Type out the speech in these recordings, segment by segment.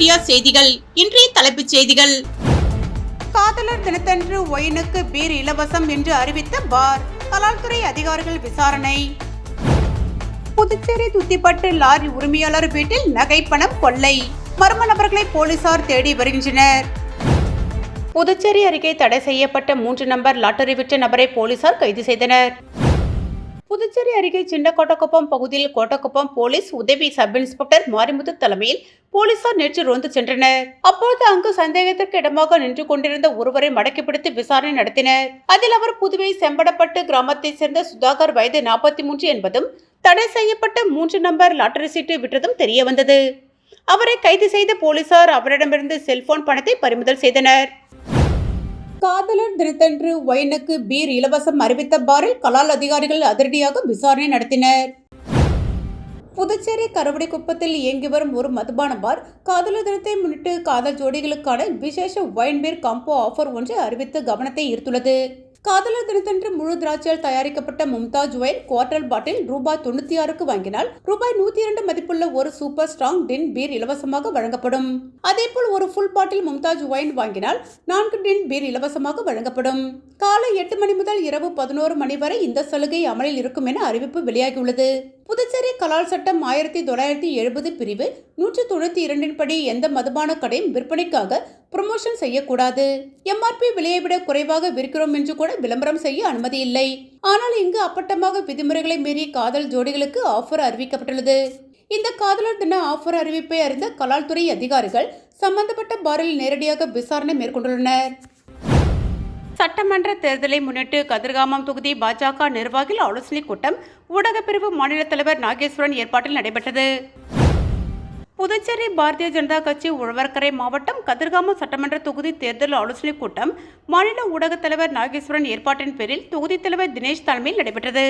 Media செய்திகள். இன்றைய தலைப்புச் செய்திகள். காதலர் தினத்தன்று ஒயினுக்கு பீர் இலவசம் என்று அறிவித்த பார். கலால்துறை அதிகாரிகள் விசாரணை. புதுச்சேரி துத்திப்பட்டு லாரி உரிமையாளர் வீட்டில் நகை பணம் கொள்ளை. மர்ம நபர்களை போலீசார் தேடி வருகின்றனர். புதுச்சேரி அருகே தடை செய்யப்பட்ட 3 நம்பர் லாட்டரி விற்ற நபரை போலீசார் கைது செய்தனர். புதுச்சேரி அருகே சின்னக்கோட்டக்குப்பம் பகுதியில் கோட்டக்குப்பம் போலீஸ் உதவி சப் இன்ஸ்பெக்டர் மாரிமுத்து தலைமையில் போலீசார் நேற்று ரோந்து சென்றனர். அப்போது அங்கு சந்தேகத்திற்கு இடமாக நின்று கொண்டிருந்த ஒருவரை மடக்கி பிடித்து விசாரணை நடத்தினர். அதில் அவர் புதுவை செம்படப்பட்டு கிராமத்தை சேர்ந்த சுதாகர் வயது 43 என்பதும் தடை செய்யப்பட்ட 3 நம்பர் லாட்டரி சீட்டு விற்றதும் தெரிய வந்தது. அவரை கைது செய்த போலீசார் அவரிடமிருந்து செல்போன் பணத்தை பறிமுதல் செய்தனர். காதலர் தினத்தன்று ஒயினுக்கு பீர் இலவசம் அறிவித்த பாரில் கலால் அதிகாரிகள் அதிரடியாக விசாரணை நடத்தினர். புதுச்சேரி கருவடிக்குப்பத்தில் இயங்கி வரும் ஒரு மதுபான பார் காதலர் தினத்தை முன்னிட்டு காதல் ஜோடிகளுக்கான விசேஷ ஒயின் பீர் காம்போ ஆஃபர் ஒன்று அறிவித்து கவனத்தை ஈர்த்துள்ளது. காதலர் தினத்தன்று முழு திராட்சையால் தயாரிக்கப்பட்ட மும்தாஜ் ஒயின் குவார்டர் பாட்டில் ரூபாய் 96க்கு வாங்கினால் ரூபாய் 102 மதிப்புள்ள ஒரு சூப்பர் ஸ்ட்ராங் டின் பீர் இலவசமாக வழங்கப்படும். அதேபோல் ஒரு ஃபுல் பாட்டில் மும்தாஜ் ஒயின் வாங்கினால் 4 டின் பீர் இலவசமாக வழங்கப்படும். காலை 8 மணி முதல் இரவு 11 மணி வரை இந்த சலுகை அமலில் இருக்கும் என அறிவிப்பு வெளியாகியுள்ளது. புதுச்சேரி கலால் சட்டம் 1970 பிரிவு 192 படி எந்த மதுபான கடையும் விற்பனைக்காக ப்ரமோஷன் செய்யக்கூடாது. எம்ஆர்பி விலையை விட குறைவாக விற்கிறோம் என்று கூட விளம்பரம் செய்ய அனுமதி இல்லை. ஆனால் இங்கு அப்பட்டமாக விதிமுறைகளை மீறி காதல் ஜோடிகளுக்கு ஆஃபர் அறிவிக்கப்பட்டுள்ளது. இந்த காதலர் தின ஆஃபர் அறிவிப்பை அறிந்த கலால்துறை அதிகாரிகள் சம்பந்தப்பட்ட பாரில் நேரடியாக விசாரணை மேற்கொண்டுள்ளனர். சட்டமன்ற தேர்தலை முன்னிட்டு கதிர்காமம் தொகுதி பாஜக நிர்வாகிகள் ஆலோசனை கூட்டம் ஊடகப்பிரிவு மாநில தலைவர் நாகேஸ்வரன் ஏற்பாட்டில் நடைபெற்றது. புதுச்சேரி பாரதிய ஜனதா கட்சி உழவர்கரை மாவட்டம் கதிர்காமம் சட்டமன்ற தொகுதி தேர்தல் ஆலோசனை கூட்டம் மாநில ஊடக தலைவர் நாகேஸ்வரன் ஏற்பாட்டின் பேரில் தொகுதி தலைவர் தினேஷ் தலைமையில் நடைபெற்றது.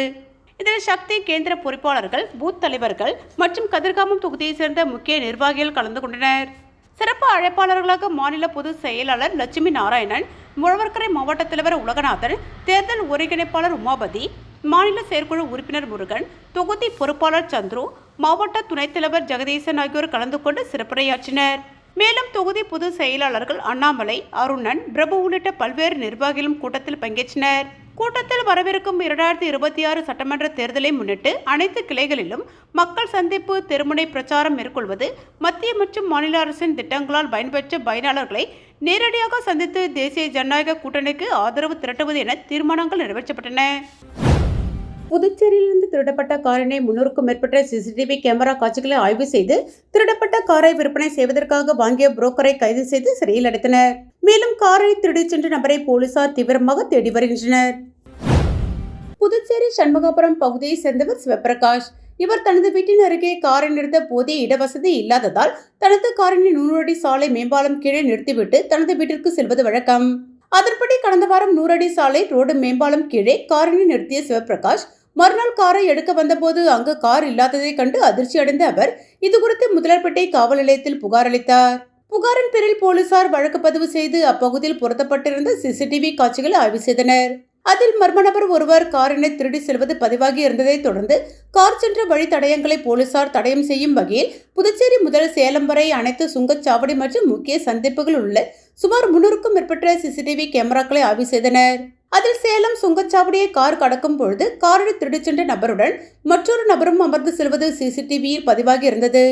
இதில் சக்தி கேந்திர பொறுப்பாளர்கள், பூத் தலைவர்கள் மற்றும் கதிர்காமம் தொகுதியை சேர்ந்த முக்கிய நிர்வாகிகள் கலந்து கொண்டனர். சிறப்பு அழைப்பாளர்களாக மாநில பொதுச் செயலாளர் லட்சுமி நாராயணன், உழவர்கரை மாவட்ட தலைவர் உலகநாதன், தேர்தல் ஒருங்கிணைப்பாளர் உமாபதி, மாநில செயற்குழு உறுப்பினர் முருகன், தொகுதி பொறுப்பாளர் சந்துரு, மாவட்ட துணைத் தலைவர் ஜெகதீசன் ஆகியோர் கலந்து கொண்டு சிறப்புரையாற்றினர். மேலும் தொகுதி பொதுச் செயலாளர்கள் அண்ணாமலை, அருணன், பிரபு உள்ளிட்ட பல்வேறு நிர்வாகிகளும் கூட்டத்தில் பங்கேற்றனர். கூட்டத்தில் வரவிருக்கும் 2026 சட்டமன்ற தேர்தலை முன்னிட்டு அனைத்து கிளைகளிலும் மக்கள் சந்திப்பு, தெருமுனை பிரச்சாரம் மேற்கொள்வது, மத்திய மற்றும் மாநில அரசின் திட்டங்களால் பயன்பெற்ற பயனாளர்களை நேரடியாக சந்தித்து தேசிய ஜனநாயக கூட்டணிக்கு ஆதரவு திரட்டுவது என தீர்மானங்கள் நிறைவேற்றப்பட்டன. புதுச்சேரியிலிருந்து திருடப்பட்ட காரினை 300க்கும் மேற்பட்ட சிசிடிவி கேமரா காட்சிகளை ஆய்வு செய்து திருடப்பட்ட காரை விற்பனை செய்வதற்காக வாங்கிய புரோக்கரை கைது செய்து சிறையில் அடைத்தனர். மேலும் காரை திருடிச் சென்ற நபரை போலீசார் தீவிரமாக தேடி வருகின்றனர். புதுச்சேரி சண்முகாபுரம் பகுதியை சேர்ந்தவர் சிவபிரகாஷ். இவர் தனது வீட்டின் அருகே காரை நிறுத்த போதிய இடவசதி இல்லாததால் தனது காரினை 100 அடி சாலை மேம்பாலம் கீழே நிறுத்திவிட்டு தனது வீட்டிற்கு செல்வது வழக்கம். அதன்படி கடந்த வாரம் 100 அடி சாலை ரோடு மேம்பாலம் கீழே காரினை நிறுத்திய சிவபிரகாஷ் மறுநாள் காரை எடுக்க வந்தபோது அங்கு கார் இல்லாததை கண்டு அதிர்ச்சி அடைந்த அவர் இதுகுறித்து முதலர்பேட்டை காவல் நிலையத்தில் புகார் அளித்தார். புகாரின் பேரில் போலீசார் வழக்கு பதிவு செய்து அப்பகுதியில் பொருத்தப்பட்டிருந்த சிசிடிவி காட்சிகளை ஆய்வு செய்தனர். அதில் மர்ம நபர் ஒருவர் காரினை திருடி செல்வது பதிவாகி இருந்ததை தொடர்ந்து கார் சென்ற வழி தடயங்களை போலீசார் தடயம் செய்யும் வகையில் புதுச்சேரி முதல் சேலம் வரை அனைத்து சுங்கச்சாவடி மற்றும் முக்கிய சந்திப்புகள் உள்ள சுமார் 300க்கும் மேற்பட்ட சிசிடிவி கேமராக்களை ஆய்வு செய்தனர். அதில் சேலம் சுங்கச்சாவடியை கார் கடக்கும் பொழுது காரை திருடிச் சென்ற நபருடன் மற்றொரு நபரும் அமர்ந்து செல்வது சிசிடிவியில் பதிவாகி இருந்தது.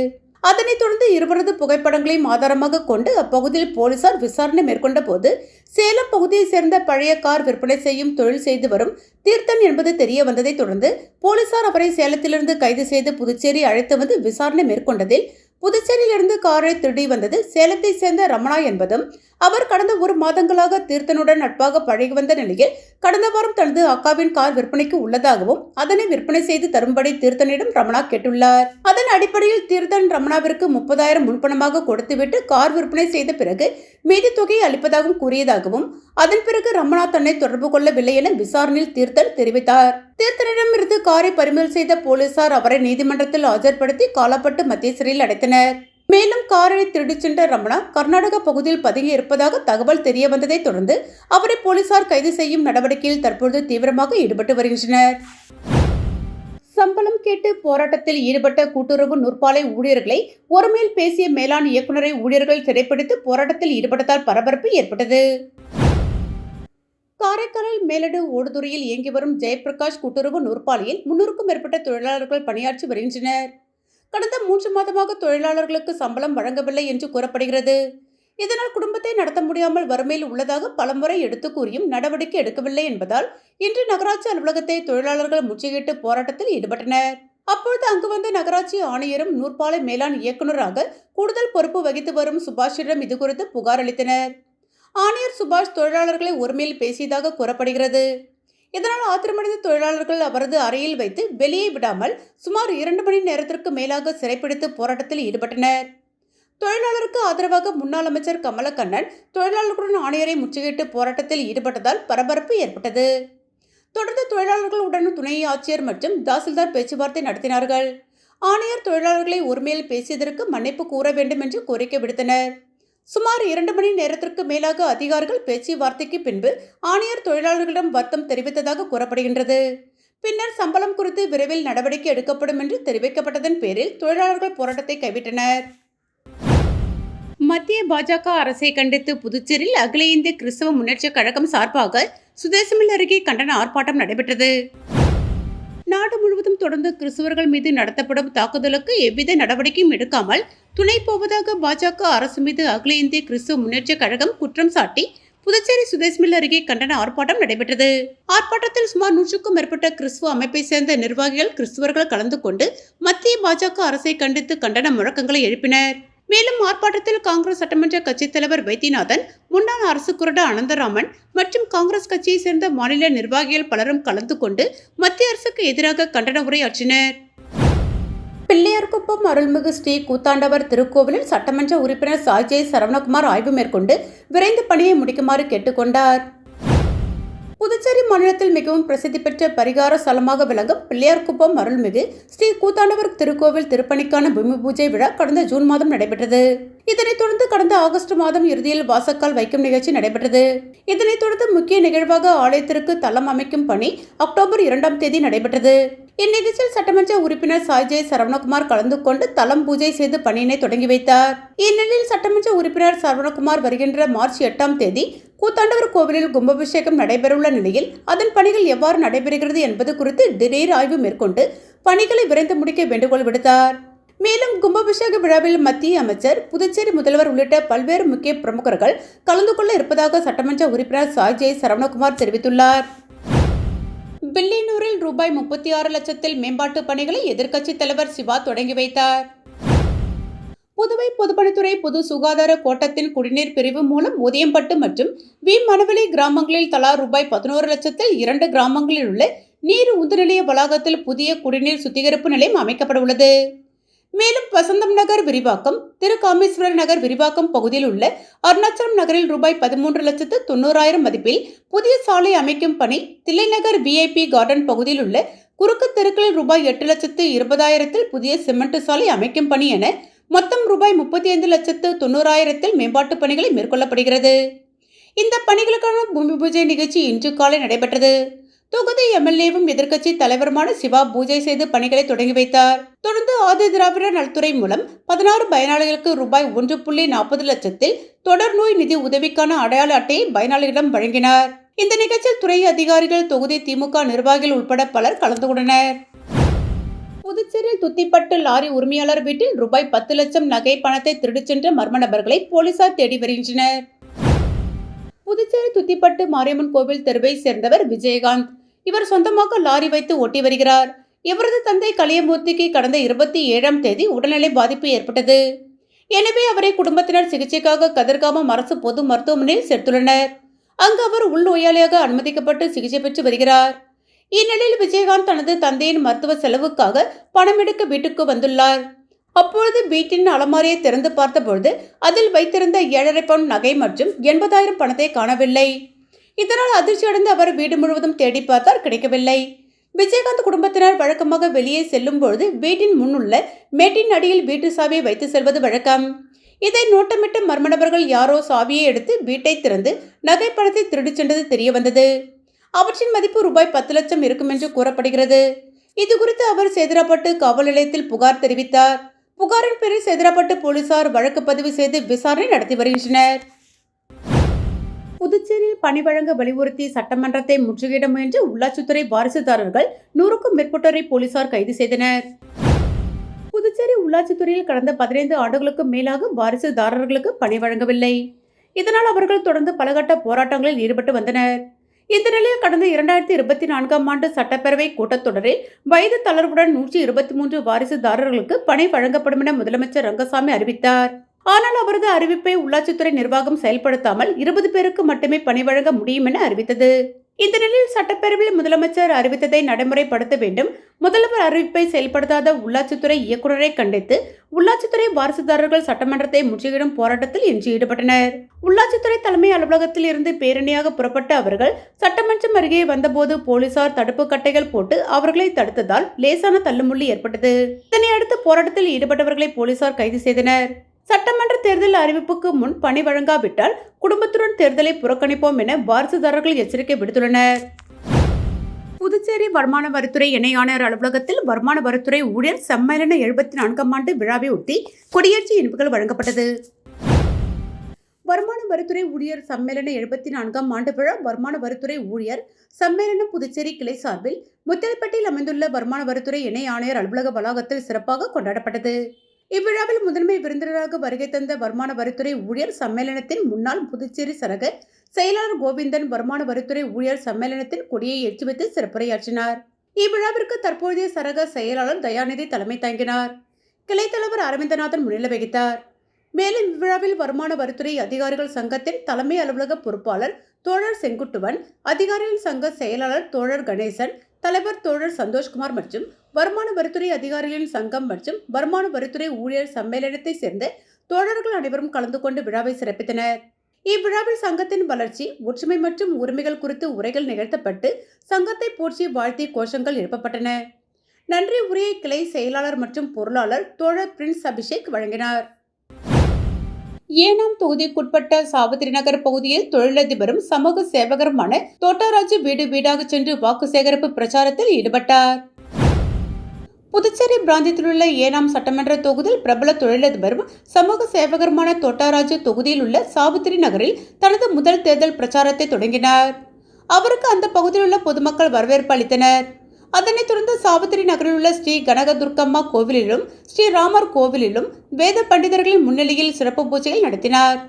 அதனைத் தொடர்ந்து இருவரது புகைப்படங்களையும் ஆதாரமாக கொண்டு அப்பகுதியில் போலீசார் விசாரணை மேற்கொண்ட போது சேலம் பகுதியை சேர்ந்த பழைய கார் விற்பனை செய்யும் தொழில் செய்து வரும் தீர்த்தன் என்பது தெரிய வந்ததை தொடர்ந்து போலீசார் அவரை சேலத்திலிருந்து கைது செய்து புதுச்சேரி அழைத்து வந்து விசாரணை மேற்கொண்டதில் புதுச்சேரியிலிருந்து காரை திருடி வந்தது சேலத்தை சேர்ந்த ரமணா என்பதும் அவர் கடந்த 1 மாதங்களாக தீர்த்தனுடன் நட்பாக பழகி வந்த நிலையில் கடந்த வாரம் தனது அக்காவின் கார் விற்பனைக்கு உள்ளதாகவும் அதனை விற்பனை செய்து தரும்படி தீர்த்தனிடம் ரமணா கேட்டுள்ளார். அதன் அடிப்படையில் தீர்த்தன் ரமணாவிற்கு 30,000 முன்பணமாக கொடுத்துவிட்டு கார் விற்பனை செய்த பிறகு மீதி தொகையை அளிப்பதாகவும் கூறியதாகவும் அதன் பிறகு ரமணா தன்னை தொடர்பு கொள்ளவில்லை என விசாரணையில் தீர்த்தன் தெரிவித்தார். தீர்த்தனிடமிருந்து காரை பறிமுதல் செய்த போலீசார் அவரை நீதிமன்றத்தில் ஆஜர்படுத்தி காலாப்பட்டு மத்திய சிறையில் அடைத்தனர். மேலும் காரை திருடிச் சென்ற ரமணா கர்நாடக பகுதியில் பதுங்கி இருப்பதாக தகவல் தெரிய வந்ததை தொடர்ந்து அவரை போலீசார் கைது செய்யும் நடவடிக்கையில் தற்போது தீவிரமாக ஈடுபட்டு வருகின்றனர். சம்பளம் கேட்டு போராட்டத்தில் ஈடுபட்ட கூட்டுறவு நூற்பாலை ஊழியர்களை ஒருமையில் பேசிய மேலாண் இயக்குநரை ஊழியர்கள் சிறைப்பிடித்து போராட்டத்தில் ஈடுபட்டதால் பரபரப்பு ஏற்பட்டது. காரைக்காலில் மேலடு ஓடுதுறையில் இயங்கி வரும் ஜெயபிரகாஷ் கூட்டுறவு நூற்பாலையில் 300க்கும் மேற்பட்ட தொழிலாளர்கள் பணியாற்றி வருகின்றனர். கடந்த 3 மாதமாக தொழிலாளர்களுக்கு சம்பளம் வழங்கவில்லை என்று கூறப்படுகிறது. இதனால் குடும்பத்தை நடத்த முடியாமல் வறுமையில் உள்ளதாக பலமுறை எடுத்து கூறியும் நடவடிக்கை எடுக்கவில்லை என்பதால் இன்று நகராட்சி அலுவலகத்தை தொழிலாளர்கள் முற்றுகையிட்டு போராட்டத்தில் ஈடுபட்டனர். அப்பொழுது அங்கு வந்த நகராட்சி ஆணையரும் நூற்பாலை மேலாண் இயக்குநராக கூடுதல் பொறுப்பு வகித்து வரும் சுபாஷிடம் இதுகுறித்து புகார் அளித்தனர். ஆணையர் சுபாஷ் தொழிலாளர்களை ஒருமையில் பேசியதாக கூறப்படுகிறது. இதனால் ஆத்திரமடைந்த தொழிலாளர்கள் அவரது அறையில் வைத்து வெளியே விடாமல் சுமார் 2 மணி நேரத்திற்கு மேலாக சிறைப்பிடித்து போராட்டத்தில் ஈடுபட்டனர். தொழிலாளருக்கு ஆதரவாக முன்னாள் அமைச்சர் கமலக்கண்ணன் தொழிலாளர்களுடன் ஆணையரை முற்றுகையிட்டு போராட்டத்தில் ஈடுபட்டதால் பரபரப்பு ஏற்பட்டது. தொடர்ந்து தொழிலாளர்களுடன் துணை ஆட்சியர் மற்றும் தாசில்தார் பேச்சுவார்த்தை நடத்தினார்கள். ஆணையர் தொழிலாளர்களை ஒருமையில் பேசியதற்கு மன்னிப்பு கூற வேண்டும் என்று கோரிக்கை விடுத்தனர். சுமார் 2 மணி நேரத்திற்கு மேலாக அதிகாரிகள் பேச்சுவார்த்தைக்கு பின்பு ஆணையர் தொழிலாளர்களிடம் வருத்தம் தெரிவித்ததாக கூறப்படுகின்றது. பின்னர் சம்பளம் குறித்து விரைவில் நடவடிக்கை எடுக்கப்படும் என்று தெரிவிக்கப்பட்டதன் பேரில் தொழிலாளர்கள் போராட்டத்தை கைவிட்டனர். மத்திய பாஜக அரசை கண்டித்து புதுச்சேரியில் அகில இந்திய கிறிஸ்தவ முன்னேற்றக் கழகம் சார்பாக சுதேசமில் அருகே கண்டன ஆர்ப்பாட்டம் நடைபெற்றது. நாடு முழுவதும் தொடர்ந்து கிறிஸ்தவர்கள் மீது நடத்தப்படும் தாக்குதலுக்கு எவ்வித நடவடிக்கையும் எடுக்காமல் துணை போவதாக பாஜக அரசு மீது அகில இந்திய கிறிஸ்தவ முன்னேற்றக் கழகம் குற்றம் சாட்டி புதுச்சேரி சுதேசமில் அருகே கண்டன ஆர்ப்பாட்டம் நடைபெற்றது. ஆர்ப்பாட்டத்தில் சுமார் 100க்கும் மேற்பட்ட கிறிஸ்துவ அமைப்பை சேர்ந்த நிர்வாகிகள் கிறிஸ்தவர்கள் கலந்து கொண்டு மத்திய பாஜக அரசை கண்டித்து கண்டன முழக்கங்களை எழுப்பினர். மேலும் ஆர்ப்பாட்டத்தில் காங்கிரஸ் சட்டமன்ற கட்சித் தலைவர் வைத்தியநாதன், முன்னாள் அரசு கொறடா அனந்தராமன் மற்றும் காங்கிரஸ் கட்சியை சேர்ந்த மாநில நிர்வாகிகள் பலரும் கலந்து கொண்டு மத்திய அரசுக்கு எதிராக கண்டன உரையாற்றினர். பிள்ளையார்குப்பம் அருள்மிகு ஸ்ரீ கூத்தாண்டவர் திருக்கோவிலில் சட்டமன்ற உறுப்பினர் சாய்ஜெய் சரவணகுமார் ஆய்வு மேற்கொண்டு விரைந்து பணியை முடிக்குமாறு கேட்டுக்கொண்டார். புதுச்சேரி மாநிலத்தில் மிகவும் பிரசித்தி பெற்ற பரிகார ஸ்தலமாக விளங்கும் பிள்ளையார்குப்பம் அருள்மிகு ஸ்ரீ கூத்தாண்டவர் திருக்கோவில் திருப்பணிக்கான பூமி பூஜை விழா கடந்த ஜூன் மாதம் நடைபெற்றது. இதனைத் தொடர்ந்து கடந்த ஆகஸ்ட் மாதம் இறுதியில் வாசக்கால் வைக்கும் நிகழ்ச்சி நடைபெற்றது. இதனைத் தொடர்ந்து முக்கிய நிகழ்வாக ஆலயத்திற்கு தளம் அமைக்கும் பணி அக்டோபர் 2ஆம் தேதி நடைபெற்றது. இந்நிகழ்ச்சியில் சட்டமன்ற உறுப்பினர் சாய்ஜெய் சரவணகுமார் கலந்து கொண்டு தளம் பூஜை செய்து பணியினை தொடங்கி வைத்தார். இந்நிலையில் சட்டமன்ற உறுப்பினர் சரவணகுமார் வருகின்ற மார்ச் 8ஆம் தேதி கூத்தாண்டவர் கோவிலில் கும்பாபிஷேகம் நடைபெறவுள்ள நிலையில் அதன் பணிகள் எவ்வாறு நடைபெறுகிறது என்பது குறித்து திடீர் ஆய்வு மேற்கொண்டு பணிகளை விரைந்து முடிக்க வேண்டுகோள் விடுத்தார். மேலும் கும்பாபிஷேக விழாவில் மத்திய அமைச்சர், புதுச்சேரி முதல்வர் உள்ளிட்ட பல்வேறு முக்கிய பிரமுகர்கள் கலந்து கொள்ள இருப்பதாக சட்டமன்ற உறுப்பினர் சாய்ஜெய் சரவணகுமார் தெரிவித்துள்ளார். வில்லியனூரில் ரூபாய் 36 லட்சத்தில் மேம்பாட்டு பணிகளை எதிர்க்கட்சித் தலைவர் சிவா தொடங்கி வைத்தார். புதுவை பொதுப்பணித்துறை பொது சுகாதார கோட்டத்தின் குடிநீர் பிரிவு மூலம் உதயம்பட்டு மற்றும் வி மணவெளி கிராமங்களில் தலா ரூபாய் 11 லட்சத்தில் 2 கிராமங்களில் உள்ள நீர் உந்து நிலைய வளாகத்தில் புதிய குடிநீர் சுத்திகரிப்பு நிலையம் அமைக்கப்பட உள்ளது. மேலும் வசந்தம் நகர் விரிவாக்கம், திருக்காமேஸ்வரர் நகர் விரிவாக்கம் பகுதியில் உள்ள அருணாச்சலம் நகரில் ரூபாய் 13,90,000 மதிப்பில் புதிய சாலை அமைக்கும் பணி, தில்லை நகர் VIP கார்டன் பகுதியில் உள்ள குறுக்கு தெருக்களில் ரூபாய் 8,20,000 புதிய சிமெண்ட் சாலை அமைக்கும் பணி என மொத்தம் ரூபாய் 35,90,000 மேம்பாட்டு பணிகளை மேற்கொள்ளப்படுகிறது. இந்த பணிகளுக்கான பூமி பூஜை நிகழ்ச்சி இன்று காலை நடைபெற்றது. தொகுதி MLAவும் எதிர்க்கட்சி தலைவருமான சிவா பூஜை செய்து பணிகளை தொடங்கி வைத்தார். தொடர்ந்து ஆதி திராவிடர் நலத்துறை மூலம் 16 பயனாளிகளுக்கு ரூபாய் 1.40 லட்சத்தில் தொடர் நோய் நிதி உதவிக்கான அடையாள அட்டையை பயனாளிகளிடம் வழங்கினார். இந்த நிகழ்ச்சியில் துறை அதிகாரிகள், தொகுதி திமுக நிர்வாகிகள் உட்பட பலர் கலந்து கொண்டனர். புதுச்சேரியில் துத்திப்பட்டு லாரி உரிமையாளர் வீட்டில் ரூபாய் 10 லட்சம் நகை பணத்தை திருடிச் சென்ற மர்ம நபர்களை போலீசார் தேடி வருகின்றனர். புதுச்சேரி துத்திப்பட்டு மாரியம்மன் கோவில் தெருவை சேர்ந்தவர் விஜயகாந்த். இவர் சொந்தமாக லாரி வைத்து ஓட்டி வருகிறார். இவரது தந்தை கலியமூர்த்திக்கு கடந்த 27ஆம் தேதி உடல்நிலை பாதிப்பு ஏற்பட்டது. எனவே அவரை குடும்பத்தினர் சிகிச்சைக்காக கதிர்காமம் அரசு பொது மருத்துவமனையில் சேர்த்துள்ளனர். அங்கு அவர் உள்நோயாளியாக அனுமதிக்கப்பட்டு சிகிச்சை பெற்று வருகிறார். இந்நிலையில் விஜயகாந்த் தனது தந்தையின் மருத்துவ செலவுக்காக பணம் எடுக்க வீட்டுக்கு வந்துள்ளார். அப்பொழுது வீட்டின் அலமாரியை திறந்து பார்த்தபொழுது அதில் வைத்திருந்த 7.5 பவுன் நகை மற்றும் 80,000 பணத்தை காணவில்லை. இதனால் அதிர்ச்சியடைந்து அவர் வீடு முழுவதும் தேடி பார்த்தார், கிடைக்கவில்லை. விஜயகாந்த் குடும்பத்தினர் வழக்கமாக வெளியே செல்லும் பொழுது வீட்டின் முன்னுள்ள மேட்டின் அடியில் வீட்டு சாவியை வைத்து செல்வது வழக்கம். இதை நோட்டமிட்டு மர்ம நபர்கள் யாரோ சாவியை எடுத்து வீட்டை திறந்து நகை பணத்தை திருடிச் சென்றது தெரிய வந்தது. அவற்றின் மதிப்பு ரூபாய் 10 லட்சம் இருக்கும் என்று கூறப்படுகிறது. இதுகுறித்து அவர் சேதராப்பட்டு காவல் நிலையத்தில் புகார் தெரிவித்தார். புகாரின் பேரில் சேதராப்பட்டு போலீசார் வழக்கு பதிவு செய்து விசாரணை நடத்தி வருகின்றனர். புதுச்சேரியில் பணி வழங்க வலியுறுத்தி சட்டமன்றத்தை முற்றுகையிட முயன்ற உள்ளாட்சித்துறை வாரிசுதாரர்கள் 100க்கும் மேற்பட்டோரை போலீசார் கைது செய்தனர். புதுச்சேரி உள்ளாட்சித்துறையில் கடந்த 15 ஆண்டுகளுக்கும் மேலாக வாரிசுதாரர்களுக்கு பணி வழங்கவில்லை. இதனால் அவர்கள் தொடர்ந்து பலகட்ட போராட்டங்களில் ஈடுபட்டு வந்தனர். இந்த நிலையில் கடந்த 2024ஆம் ஆண்டு சட்டப்பேரவை கூட்டத்தொடரில் வயது தளர்வுடன் 123 வாரிசுதாரர்களுக்கு பணி வழங்கப்படும் என முதலமைச்சர் ரங்கசாமி அறிவித்தார். ஆனால் அவரது அறிவிப்பை உள்ளாட்சித்துறை நிர்வாகம் செயல்படுத்தாமல் 20 பேருக்கு மட்டுமே பணி வழங்க முடியும் என அறிவித்தது. இந்த நிலையில் சட்டப்பேரவையில் முதலமைச்சர் அறிவித்ததை நடைமுறைப்படுத்த வேண்டும். முதல்வர் அறிவிப்பை செயல்படுத்தாத உள்ளாட்சித்துறை இயக்குநரை கண்டித்து உள்ளாட்சித்துறை வாரிசுதாரர்கள் சட்டமன்றத்தை முற்றுகையிடும் போராட்டத்தில் இன்று ஈடுபட்டனர். உள்ளாட்சித்துறை தலைமை அலுவலகத்தில் இருந்து பேரணியாக புறப்பட்ட அவர்கள் சட்டமன்றம் அருகே வந்தபோது போலீசார் தடுப்பு கட்டைகள் போட்டு அவர்களை தடுத்ததால் லேசான தள்ளுமுள்ளி ஏற்பட்டது. இதனையடுத்து போராட்டத்தில் ஈடுபட்டவர்களை போலீசார் கைது செய்தனர். சட்டமன்ற தேர்தல் அறிவிப்புக்கு முன் பணி வழங்காவிட்டால் குடும்பத்துடன் தேர்தலை புறக்கணிப்போம் என வாரிசுதாரர்கள் எச்சரிக்கை விடுத்துள்ளனர். புதுச்சேரி வருமான வரித்துறை இணை ஆணையர் அலுவலகத்தில் வருமான வரித்துறை ஊழியர் சம்மேளன 74ஆம் ஆண்டு விழாவை ஒட்டி கொடியேற்றி இனிப்புகள் வழங்கப்பட்டது. வருமான வரித்துறை ஊழியர் சம்மேளன 74ஆம் ஆண்டு விழா வருமான வரித்துறை ஊழியர் சம்மேளன புதுச்சேரி கிளை சார்பில் முத்தலப்பட்டியில் அமைந்துள்ள வருமான வரித்துறை இணை ஆணையர் அலுவலக வளாகத்தில் சிறப்பாக கொண்டாடப்பட்டது. இவ்விழாவில் முதன்மை விருந்தினராக வருகை தந்த வருமான வரித்துறை ஊழியர் சம்மேளனத்தின் முன்னாள் புதுச்சேரி சரக செயலாளர் கோவிந்தன் வருமான வரித்துறை ஊழியர் சம்மேளனத்தின் கொடியை ஏற்றி வைத்து சிறப்புரையாற்றினார். இவ்விழாவிற்கு தற்போதைய சரக செயலாளர் தயாநிதி தலைமை தாங்கினார். கிளை தலைவர் அரவிந்தநாதன் முன்னிலை வகித்தார். மேலும் இவ்விழாவில் வருமான வரித்துறை அதிகாரிகள் சங்கத்தின் தலைமை அலுவலக பொறுப்பாளர் தோழர் செங்குட்டுவன், அதிகாரிகள் சங்க செயலாளர் தோழர் கணேசன், தலைவர் தோழர் சந்தோஷ்குமார் மற்றும் வருமான வரித்துறை அதிகாரிகளின் சங்கம் மற்றும் வருமான வரித்துறை ஊழியர் சம்மேளனத்தை சேர்ந்த தோழர்கள் அனைவரும் கலந்து கொண்டு விழாவை சிறப்பித்தனர். இவ்விழாவில் சங்கத்தின் வளர்ச்சி, ஒற்றுமை மற்றும் உரிமைகள் குறித்து உரைகள் நிகழ்த்தப்பட்டு சங்கத்தை போற்றி வாழ்த்தி கோஷங்கள் எழுப்பப்பட்டன. நன்றி உரையை கிளை செயலாளர் மற்றும் பொருளாளர் தோழர் பிரின்ஸ் அபிஷேக் வழங்கினார். ஏனாம் தொகுதிக்குட்பட்ட சாவித்திரி நகர் பகுதியில் தொழிலதிபரும் சமூக சேவகருமான தோட்டாராஜு வீடு வீடாக சென்று வாக்கு சேகரிப்பு பிரச்சாரத்தில் ஈடுபட்டார். புதுச்சேரி பிராந்தியத்தில் உள்ள ஏனாம் சட்டமன்ற தொகுதியில் பிரபல தொழிலதிபரும் சமூக சேவகருமான தோட்டாராஜு தொகுதியில் உள்ள சாவித்திரி நகரில் தனது முதல் தேர்தல் பிரச்சாரத்தை தொடங்கினார். அவருக்கு அந்த பகுதியில் உள்ள பொதுமக்கள் வரவேற்பு அளித்தனர். அதனைத் தொடர்ந்து சாவித்திரி நகரில் உள்ள ஸ்ரீ கனகதுர்க்கம்மா கோவிலிலும் ஸ்ரீராமர் கோவிலிலும் வேத பண்டிதர்களின் முன்னிலையில் சிறப்பு பூஜைகள் நடத்தினார்.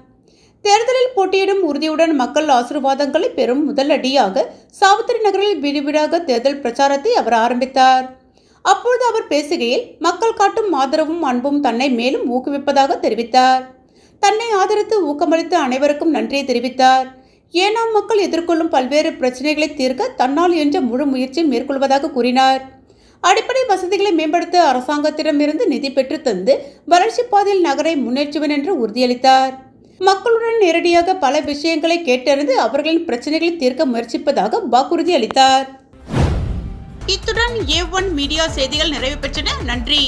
தேர்தலில் போட்டியிடும் உறுதியுடன் மக்கள் ஆசீர்வாதங்களை பெறும் முதல் அடியாக சாவித்திரி நகரில் வீடு வீடாக தேர்தல் பிரச்சாரத்தை அவர் ஆரம்பித்தார். அப்பொழுது அவர் பேசுகையில் மக்கள் காட்டும் ஆதரவும் அன்பும் தன்னை மேலும் ஊக்குவிப்பதாக தெரிவித்தார். தன்னை ஆதரித்து ஊக்கமளித்த அனைவருக்கும் நன்றியை தெரிவித்தார். ஏனாம் மக்கள் எதிர்கொள்ளும் பல்வேறு பிரச்சனைகளை தீர்க்க தன்னால் என்ற முழு முயற்சி மேற்கொள்வதாக கூறினார். அடிப்படை வசதிகளை மேம்படுத்த அரசாங்கத்திடமிருந்து நிதி பெற்று தந்து வளர்ச்சி பாதையில் நகரை முன்னேற்றுவேன் என்று உறுதியளித்தார். மக்களுடன் நேரடியாக பல விஷயங்களை கேட்டறிந்து அவர்களின் பிரச்சனைகளை தீர்க்க முயற்சிப்பதாக வாக்குறுதி அளித்தார். இத்துடன் A1 மீடியா செய்திகள் நிறைவு பெற்றன. நன்றி.